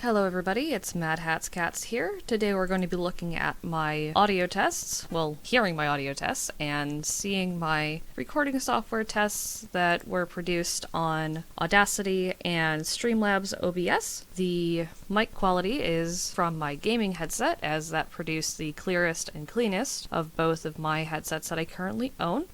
Hello everybody, it's Mad Hats Cats here. Today we're going to be looking at my audio tests, well, hearing my audio tests, and seeing my recording software tests that were produced on Audacity and Streamlabs OBS. The mic quality is from my gaming headset, as that produced the clearest and cleanest of both of my headsets that I currently own.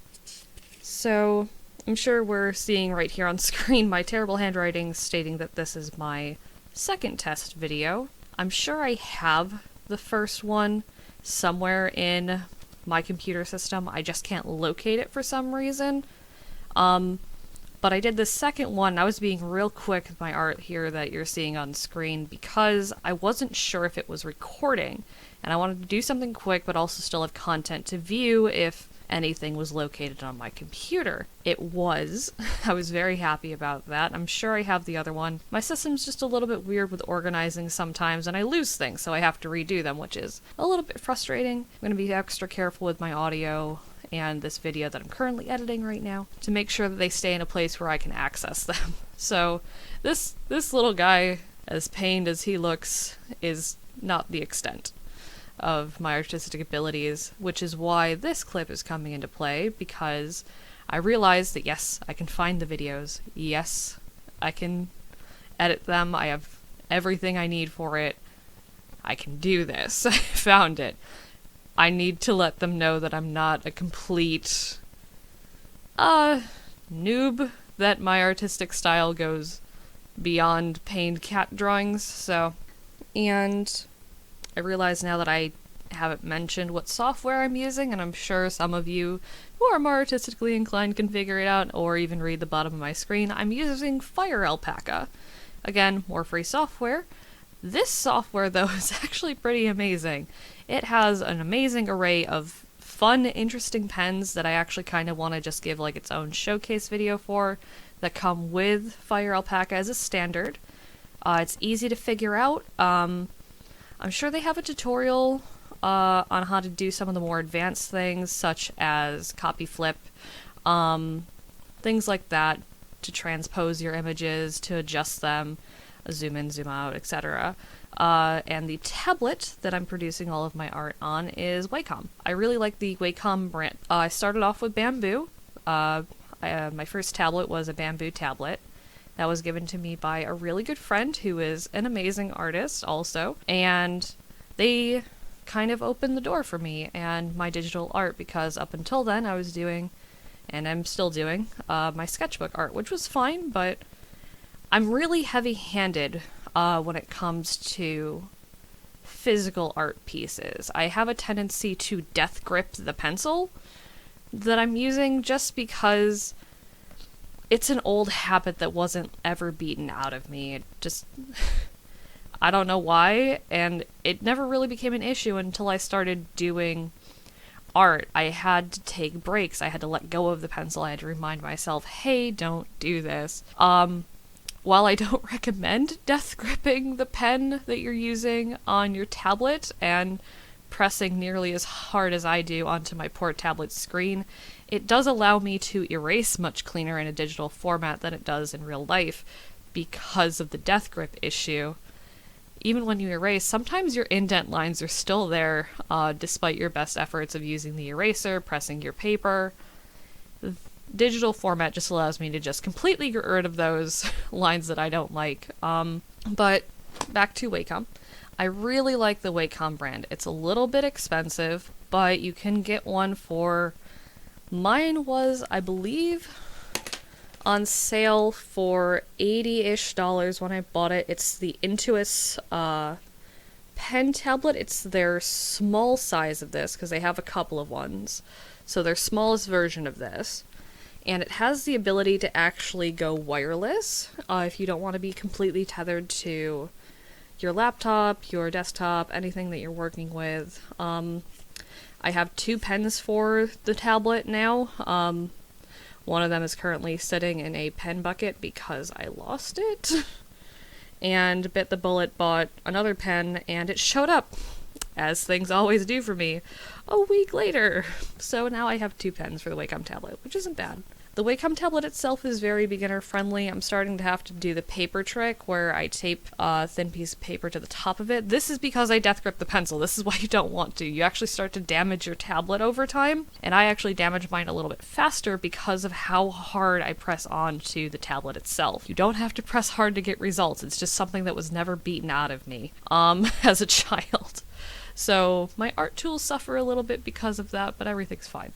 So, I'm sure we're seeing right here on screen my terrible handwriting stating that this is my second test video. I'm sure I have the first one somewhere in my computer system. I just can't locate it for some reason. But I did the second one. I was being real quick with my art here that you're seeing on screen because I wasn't sure if it was recording. And I wanted to do something quick but also still have content to view if anything was located on my computer. It was. I was very happy about that. I'm sure I have the other one. My system's just a little bit weird with organizing sometimes, and I lose things, so I have to redo them, which is a little bit frustrating. I'm going to be extra careful with my audio and this video that I'm currently editing right now to make sure that they stay in a place where I can access them. So this little guy, as pained as he looks, is not the extent of my artistic abilities, which is why this clip is coming into play, because I realized that yes, I can find the videos, yes, I can edit them, I have everything I need for it, I can do this, I found it. I need to let them know that I'm not a complete noob, that my artistic style goes beyond pained cat drawings, so, and I realize now that I haven't mentioned what software I'm using, and I'm sure some of you who are more artistically inclined can figure it out or even read the bottom of my screen. I'm using FireAlpaca. Again, more free software. This software, though, is actually pretty amazing. It has an amazing array of fun, interesting pens that I actually kind of want to just give like its own showcase video for that come with FireAlpaca as a standard. It's easy to figure out. I'm sure they have a tutorial on how to do some of the more advanced things, such as copy flip, things like that, to transpose your images, to adjust them, zoom in, zoom out, etc. And the tablet that I'm producing all of my art on is Wacom. I really like the Wacom brand. I started off with Bamboo. My first tablet was a Bamboo tablet. That was given to me by a really good friend who is an amazing artist also, and they kind of opened the door for me and my digital art, because up until then I was doing, and I'm still doing, my sketchbook art, which was fine, but I'm really heavy-handed when it comes to physical art pieces. I have a tendency to death grip the pencil that I'm using just because it's an old habit that wasn't ever beaten out of me. It just, I don't know why, and it never really became an issue until I started doing art. I had to take breaks. I had to let go of the pencil. I had to remind myself, hey, don't do this. While I don't recommend death gripping the pen that you're using on your tablet and pressing nearly as hard as I do onto my poor tablet screen, it does allow me to erase much cleaner in a digital format than it does in real life because of the death grip issue. Even when you erase, sometimes your indent lines are still there, despite your best efforts of using the eraser, pressing your paper. The digital format just allows me to just completely get rid of those lines that I don't like. But back to Wacom. I really like the Wacom brand. It's a little bit expensive, but you can get one for, mine was, I believe, on sale for $80-ish when I bought it. It's the Intuos pen tablet. It's their small size of this, because they have a couple of ones. So their smallest version of this. And it has the ability to actually go wireless, if you don't want to be completely tethered to your laptop, your desktop, anything that you're working with. I have two pens for the tablet now. One of them is currently sitting in a pen bucket because I lost it. And bit the bullet, bought another pen, and it showed up, as things always do for me, a week later. So now I have two pens for the Wacom tablet, which isn't bad. The Wacom tablet itself is very beginner friendly. I'm starting to have to do the paper trick where I tape a thin piece of paper to the top of it. This is because I death grip the pencil. This is why you don't want to. You actually start to damage your tablet over time, and I actually damage mine a little bit faster because of how hard I press onto the tablet itself. You don't have to press hard to get results. It's just something that was never beaten out of me as a child. So my art tools suffer a little bit because of that, but everything's fine.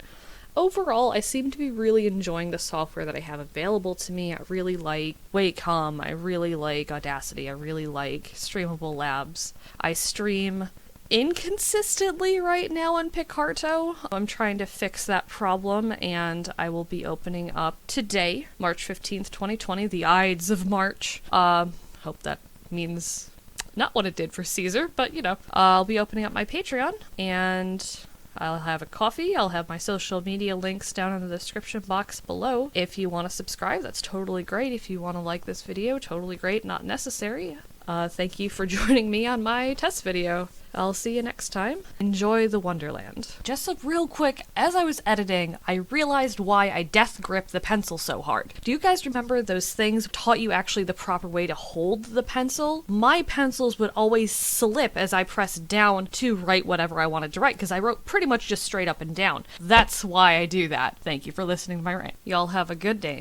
Overall, I seem to be really enjoying the software that I have available to me. I really like Wacom, I really like Audacity, I really like Streamable Labs. I stream inconsistently right now on Picarto. I'm trying to fix that problem, and I will be opening up today, March 15th, 2020, the Ides of March. Hope that means not what it did for Caesar, but I'll be opening up my Patreon, and I'll have a coffee. I'll have my social media links down in the description box below. If you want to subscribe, that's totally great. If you want to like this video, totally great, not necessary. Thank you for joining me on my test video. I'll see you next time. Enjoy the Wonderland. Just real quick, as I was editing, I realized why I death grip the pencil so hard. Do you guys remember those things taught you actually the proper way to hold the pencil? My pencils would always slip as I pressed down to write whatever I wanted to write, because I wrote pretty much just straight up and down. That's why I do that. Thank you for listening to my rant. Y'all have a good day.